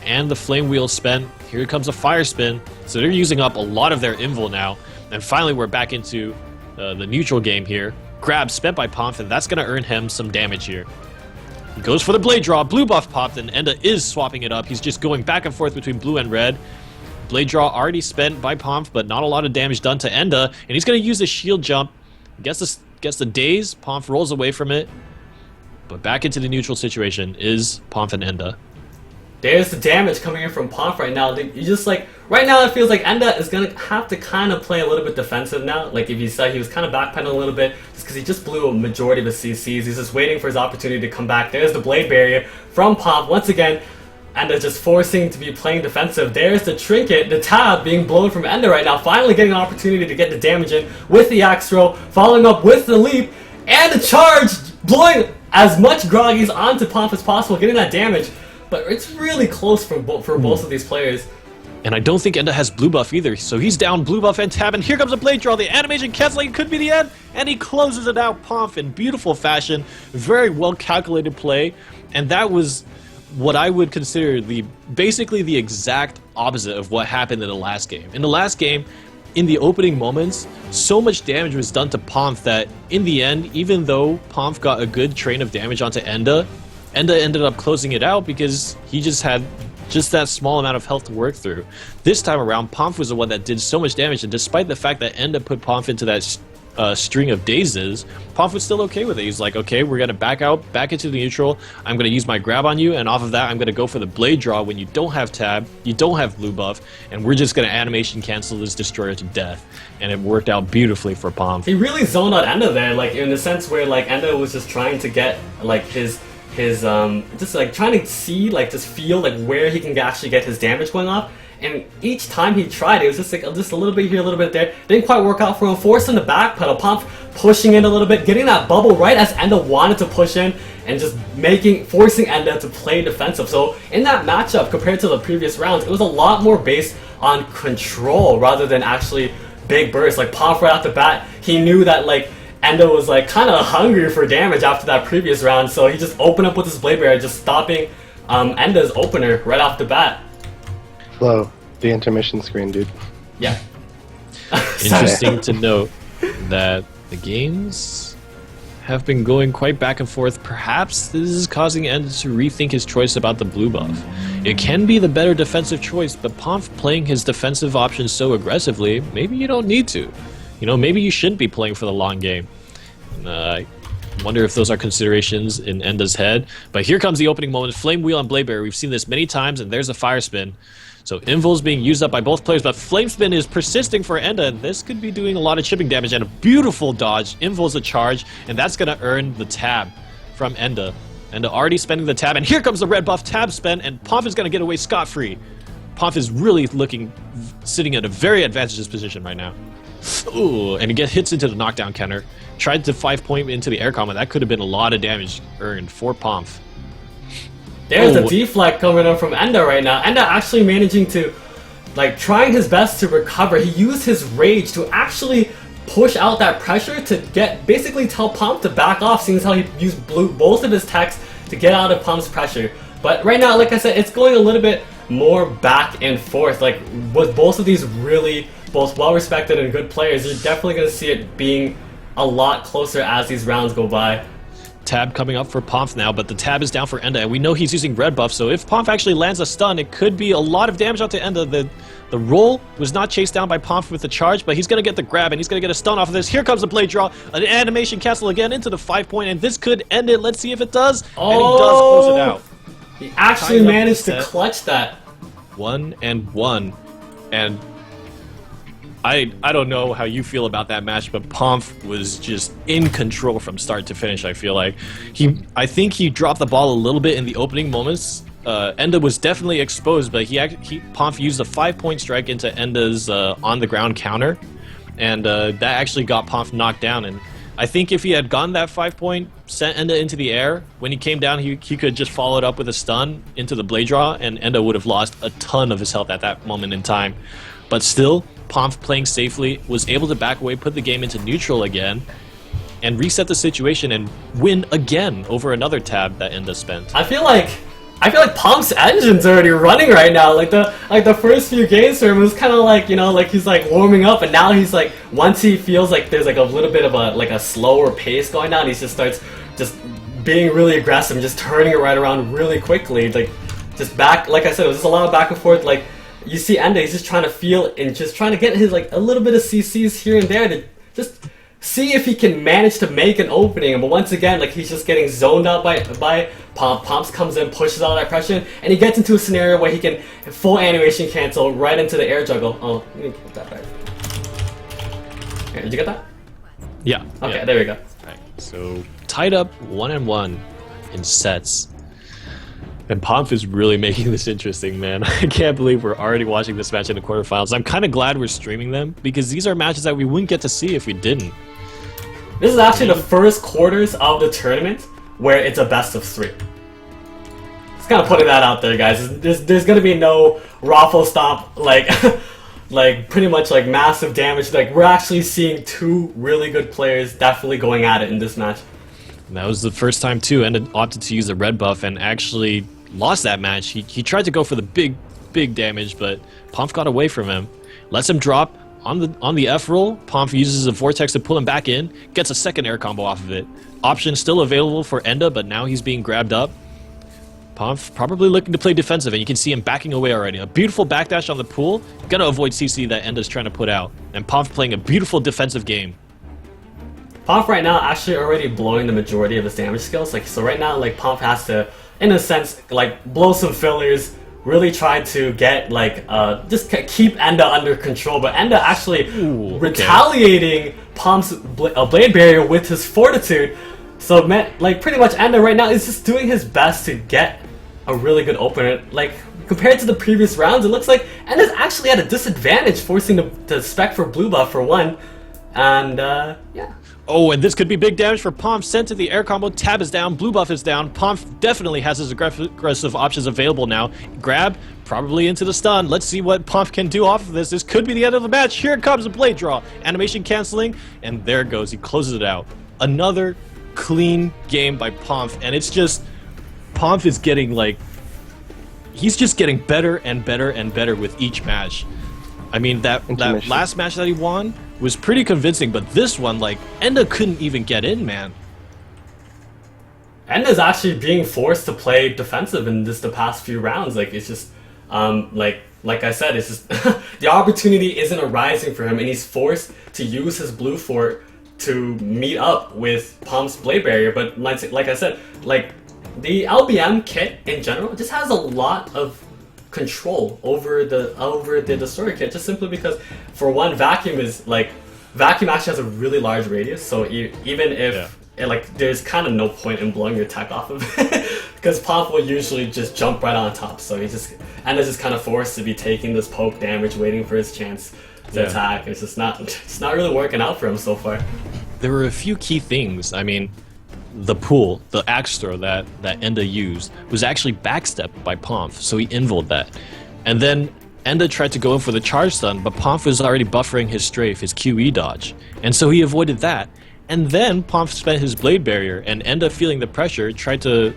and the Flame Wheel spent. Here comes a Fire Spin. So they're using up a lot of their invul now. And finally, we're back into the neutral game here. Grab spent by Pomf, and that's going to earn him some damage here. He goes for the Blade Draw. Blue buff popped, and Enda is swapping it up. He's just going back and forth between blue and red. Blade Draw already spent by Pomf, but not a lot of damage done to Enda. And he's going to use the shield jump. Gets the daze. Pomf rolls away from it. But back into the neutral situation is Pomf and Enda. There's the damage coming in from Pomf right now. You just like right now it feels like Enda is gonna have to kind of play a little bit defensive now. Like if you saw he was kind of backpedaling a little bit just because he just blew a majority of his CCs. He's just waiting for his opportunity to come back. There's the blade barrier from Pomf once again. Enda just forcing to be playing defensive. There's the trinket, the tab being blown from Enda right now. Finally getting an opportunity to get the damage in with the axe throw, following up with the leap and the charge, blowing as much groggies onto Pomf as possible, getting that damage. But it's really close for both of these players. And I don't think Enda has blue buff either, so he's down blue buff and tab, and here comes a blade draw. The animation canceling could be the end, and he closes it out. Pomf in beautiful fashion. Very well calculated play, and that was what I would consider basically the exact opposite of what happened in the last game. In the last game, in the opening moments, so much damage was done to Pomf that in the end, even though Pomf got a good train of damage onto Enda ended up closing it out because he just had that small amount of health to work through. This time around, Pomf was the one that did so much damage, and despite the fact that Enda put Pomf into that string of dazes, Pomf was still okay with it. He's like, okay, we're going to back into the neutral. I'm going to use my grab on you, and off of that, I'm going to go for the blade draw when you don't have tab, you don't have blue buff, and we're just going to animation cancel this destroyer to death. And it worked out beautifully for Pomf. He really zoned out Enda there, like in the sense where like Enda was just trying to get like his just like trying to see, like just feel like where he can actually get his damage going off. And each time he tried, it was just like just a little bit here, a little bit there. Didn't quite work out for him. Forcing the backpedal. Pomf pushing in a little bit, getting that bubble right as Enda wanted to push in, and just forcing Enda to play defensive. So in that matchup, compared to the previous rounds, it was a lot more based on control rather than actually big bursts. Like Pomf right off the bat, he knew that like Enda was like kind of hungry for damage after that previous round, so he just opened up with his blade barrier, just stopping Enda's opener right off the bat. Hello, the intermission screen, dude. Yeah. Interesting to note that the games have been going quite back and forth. Perhaps this is causing Enda to rethink his choice about the blue buff. It can be the better defensive choice, but Pomf playing his defensive options so aggressively, maybe you don't need to. You know, maybe you shouldn't be playing for the long game. I wonder if those are considerations in Enda's head. But here comes the opening moment. Flame Wheel and Blade Barrier. We've seen this many times, and there's a Fire Spin. So Invul is being used up by both players, but Flame Spin is persisting for Enda, and this could be doing a lot of chipping damage. And a beautiful dodge. Invul's a charge, and that's going to earn the tab from Enda. Enda already spending the tab, and here comes the red buff tab spend, and Pomf is going to get away scot-free. Pomf is really sitting in a very advantageous position right now. Ooh, and he hits into the knockdown counter. Tried to 5-point into the air combo. That could have been a lot of damage earned for Pomf. There's the deflect coming up from Enda right now. Enda actually managing to, like, trying his best to recover. He used his rage to actually push out that pressure to basically tell Pomf to back off, seeing as how he used both of his techs to get out of Pomf's pressure. But right now, like I said, it's going a little bit more back and forth. Like, with both of these really both well-respected and good players, you're definitely going to see it being a lot closer as these rounds go by. Tab coming up for Pomf now, but the tab is down for Enda, and we know he's using red buff, so if Pomf actually lands a stun, it could be a lot of damage onto Enda. The roll was not chased down by Pomf with the charge, but he's going to get the grab, and he's going to get a stun off of this. Here comes the blade draw, an animation cancel again into the 5-point, and this could end it. Let's see if it does, and he does close it out. He actually managed to clutch that. 1-1, and I don't know how you feel about that match, but Pomf was just in control from start to finish. I feel like I think he dropped the ball a little bit in the opening moments. Enda was definitely exposed, but Pomf used a 5-point strike into Enda's on the ground counter, and that actually got Pomf knocked down. And I think if he had gotten that 5-point, sent Enda into the air, when he came down, he could just follow it up with a stun into the blade draw, and Enda would have lost a ton of his health at that moment in time. But still, Pomf playing safely, was able to back away, put the game into neutral again, and reset the situation and win again over another tab that Enda spent. I feel like I feel like Pomp's engine's already running right now. Like the first few games for him was kind of like, you know, like he's like warming up, and now he's like, once he feels like there's like a little bit of a slower pace going on, he just starts just being really aggressive and just turning it right around really quickly. Like just back, like I said, it was just a lot of back and forth. Like you see Enda, he's just trying to feel and just trying to get his like a little bit of CCs here and there to just see if he can manage to make an opening. But once again, like he's just getting zoned out by Pomp. Pomps comes in, pushes all that pressure, and he gets into a scenario where he can full animation cancel right into the air juggle. Oh, let me get that back. Okay, did you get that? Yeah. Okay, yeah. there we go. Right. So tied up 1-1 in sets. And Pomp is really making this interesting, man. I can't believe we're already watching this match in the quarterfinals. I'm kind of glad we're streaming them, because these are matches that we wouldn't get to see if we didn't. This is actually the first quarters of the tournament where it's a best of 3. Just kind of putting that out there, guys. There's gonna be no raffle stop, like, like pretty much like massive damage. Like we're actually seeing 2 really good players definitely going at it in this match. And that was the first time too. Enda opted to use the red buff and actually lost that match. He tried to go for the big damage, but Pomp got away from him. Lets him drop on the F roll. Pomp uses a vortex to pull him back in. Gets a second air combo off of it. Option still available for Enda, but now he's being grabbed up. Pomp probably looking to play defensive, and you can see him backing away already. A beautiful backdash on the pool. Gonna avoid CC that Enda's trying to put out. And Pomp playing a beautiful defensive game. Pomp right now actually already blowing the majority of his damage skills. Like so right now, like Pomp has to, in a sense, like blow some fillers, really try to get like just keep Enda under control. But Enda actually retaliating Pomp's blade barrier with his fortitude. So like pretty much Enda right now is just doing his best to get a really good opener. Like compared to the previous rounds, it looks like Enda's actually at a disadvantage, forcing the spec for blue buff for one. And yeah. Oh, and this could be big damage for Pomp. Sent to the air combo. Tab is down. Blue buff is down. Pomp definitely has his aggressive options available now. Grab, probably into the stun. Let's see what Pomp can do off of this. This could be the end of the match. Here comes a blade draw. Animation canceling, and there it goes. He closes it out. Another clean game by Pomp, and it's just Pomp is getting like he's just getting better and better and better with each match. I mean that last match that he won was pretty convincing, but this one, like, Enda couldn't even get in, man. Enda's actually being forced to play defensive in the past few rounds. Like it's just like I said, it's just the opportunity isn't arising for him, and he's forced to use his blue fort to meet up with Pomp's blade barrier. But like I said, like the LBM kit in general just has a lot of control over the destroyer kit, just simply because for one, vacuum actually has a really large radius, so even if like there's kind of no point in blowing your tech off of it because Pomp will usually just jump right on top, so Enda's just kind of forced to be taking this poke damage, waiting for his chance to attack. It's not really working out for him so far. There were a few key things. I mean, the pool, the axe throw that Enda used was actually backstepped by Pomp, so he involed that. And then Enda tried to go in for the charge stun, but Pomp was already buffering his strafe, his QE dodge, and so he avoided that. And then Pomp spent his blade barrier, and Enda, feeling the pressure, tried to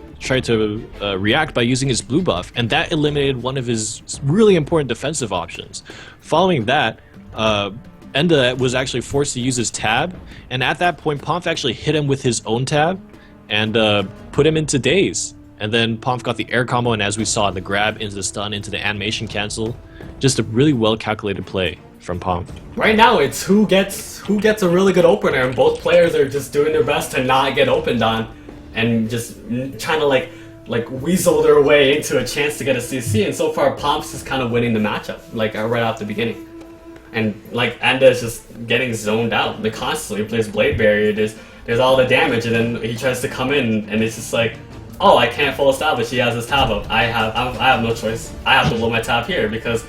react by using his blue buff, and that eliminated one of his really important defensive options. Following that, Enda was actually forced to use his tab, and at that point Pomp actually hit him with his own tab and put him into daze. And then Pomp got the air combo, and as we saw, the grab into the stun, into the animation cancel. Just a really well calculated play from Pomp. Right now it's who gets a really good opener, and both players are just doing their best to not get opened on and just trying to like weasel their way into a chance to get a CC. And so far Pomp's is kind of winning the matchup, like right off the beginning. And like Enda is just getting zoned out. They constantly plays blade barrier. There's all the damage, and then he tries to come in, and it's just like, oh, I can't full establish. He has his tab up. I have no choice. I have to blow my tab here, because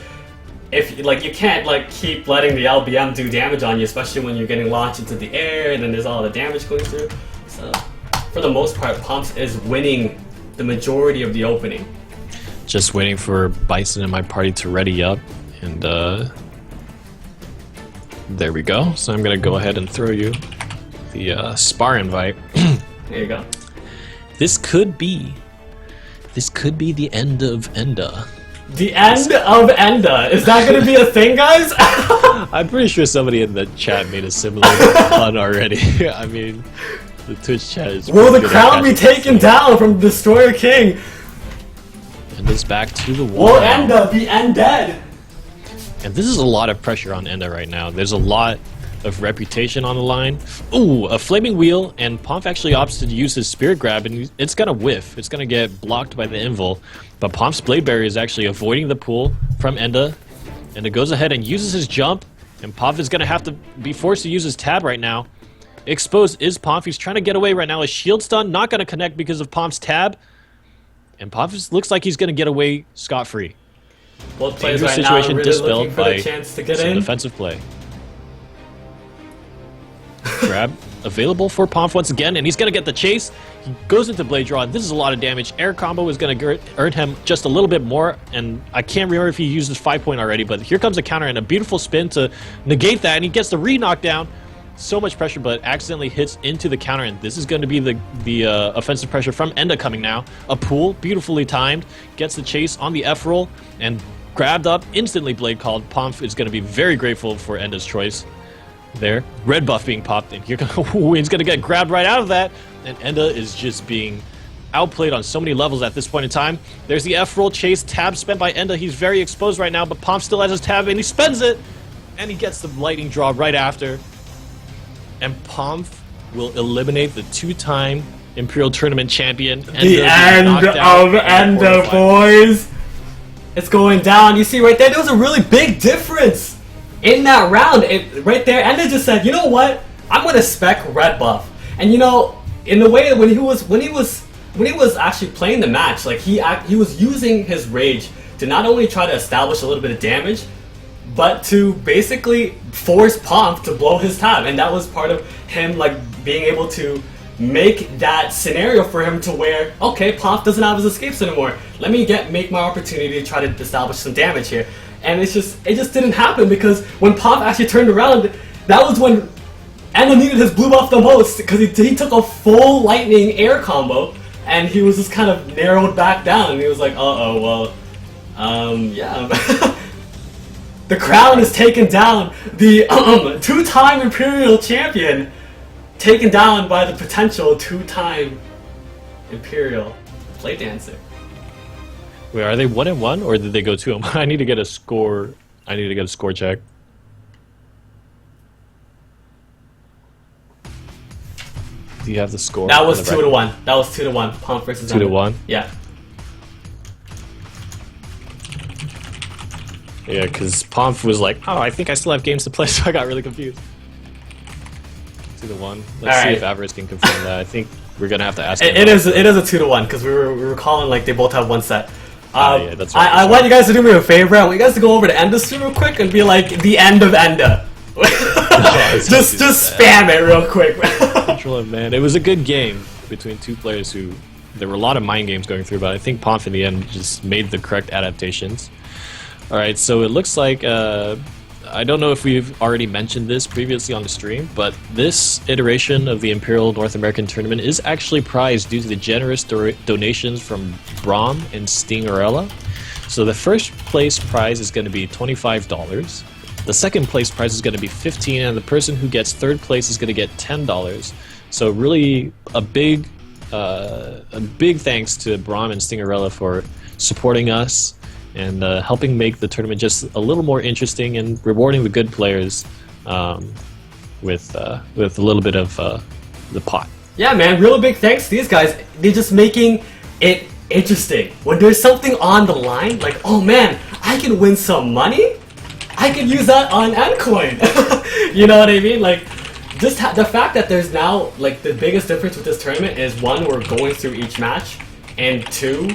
if like you can't like keep letting the LBM do damage on you, especially when you're getting launched into the air, and then there's all the damage going through. So for the most part, Pomps is winning the majority of the opening. Just waiting for Bison and my party to ready up, and there we go. So I'm gonna go ahead and throw you the spar invite. There you go. This could be This could be the end of Enda. The end of Enda. Is that gonna be a thing, guys? I'm pretty sure somebody in the chat made a similar pun already. I mean, the Twitch chat is. Will the crown be taken down from Destroyer King? Enda's back to the wall. Will Enda be undead? And this is a lot of pressure on Enda right now. There's a lot of reputation on the line. Ooh, a flaming wheel, and Pomf actually opts to use his spirit grab, and it's gonna whiff. It's gonna get blocked by the invul. But Pomf's blade barrier is actually avoiding the pull from Enda. And it goes ahead and uses his jump, and Pomf is gonna have to be forced to use his tab right now. Exposed is Pomf. He's trying to get away right now. His shield stun not gonna connect because of Pomf's tab. And Pomf looks like he's gonna get away scot-free. Both players Dangerous right situation now really dispelled looking for by the chance to get some in. defensive play. Grab available for Pomf once again, and he's gonna get the chase. He goes into blade draw, and this is a lot of damage. Air combo is gonna earn him just a little bit more, and I can't remember if he used his 5-point already, but here comes a counter and a beautiful spin to negate that, and he gets the re-knockdown. So much pressure, but accidentally hits into the counter, and this is going to be the offensive pressure from Enda coming now. A pull, beautifully timed, gets the chase on the F roll, and grabbed up, instantly blade called. Pomf is going to be very grateful for Enda's choice there. Red buff being popped, and here he's going to get grabbed right out of that, and Enda is just being outplayed on so many levels at this point in time. There's the F roll chase, tab spent by Enda. He's very exposed right now, but Pomf still has his tab, and he spends it, and he gets the lightning draw right after. And Pomf will eliminate the 2-time Imperial Tournament champion. The end of Enda, boys! It's going down. You see right there was a really big difference in that round. Right there, Enda just said, you know what? I'm gonna spec red buff. And you know, in the way when he was actually playing the match, like he was using his rage to not only try to establish a little bit of damage, but to basically force Pomf to blow his tab, and that was part of him like being able to make that scenario for him to where, okay, Pomf doesn't have his escapes anymore. Let me make my opportunity to try to establish some damage here. And it just didn't happen, because when Pomf actually turned around, that was when Enda needed his blue buff the most, because he took a full lightning air combo, and he was just kind of narrowed back down, and he was like, yeah. The crown is taken down. The 2-time Imperial champion taken down by the potential 2-time Imperial play dancer. Wait, are they 1-1 or did they go 2-1? I need to get a score. I need to get a score check. Do you have the score? That was 2-1. That was 2-1. Pomf versus 2-1. Yeah. Yeah, because Pomf was like, oh, I think I still have games to play, so I got really confused. 2-1. Let's see if Avarice can confirm that. I think we're gonna have to ask him. It is a 2-1, because we were calling like they both have one set. Yeah, that's right. I want you guys to do me a favor. I want you guys to go over to Enda stream real quick and be like, the end of Enda. just spam it real quick. Control, man. It was a good game between two players who there were a lot of mind games going through, but I think Pomf in the end just made the correct adaptations. Alright, so it looks like, I don't know if we've already mentioned this previously on the stream, but this iteration of the Imperial North American Tournament is actually prized due to the generous donations from Braum and Stingerella. So the first place prize is going to be $25, the second place prize is going to be $15, and the person who gets third place is going to get $10. So really a big thanks to Braum and Stingerella for supporting us and helping make the tournament just a little more interesting and rewarding the good players with a little bit of the pot. Yeah, man, really big thanks to these guys. They're just making it interesting. When there's something on the line, like, oh man, I can win some money? I can use that on Endcoin. You know what I mean? Like, just the fact that there's now, like, the biggest difference with this tournament is, one, we're going through each match, and two,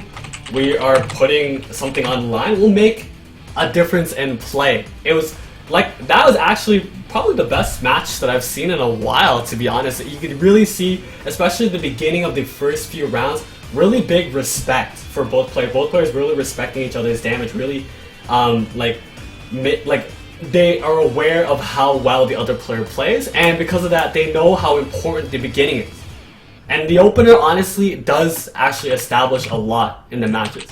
we are putting something on the line will make a difference in play. It was like, that was actually probably the best match that I've seen in a while, to be honest. You could really see, especially at the beginning of the first few rounds, really big respect for both players. Both players really respecting each other's damage, really like they are aware of how well the other player plays, and because of that, they know how important the beginning is. And the opener honestly does actually establish a lot in the matches.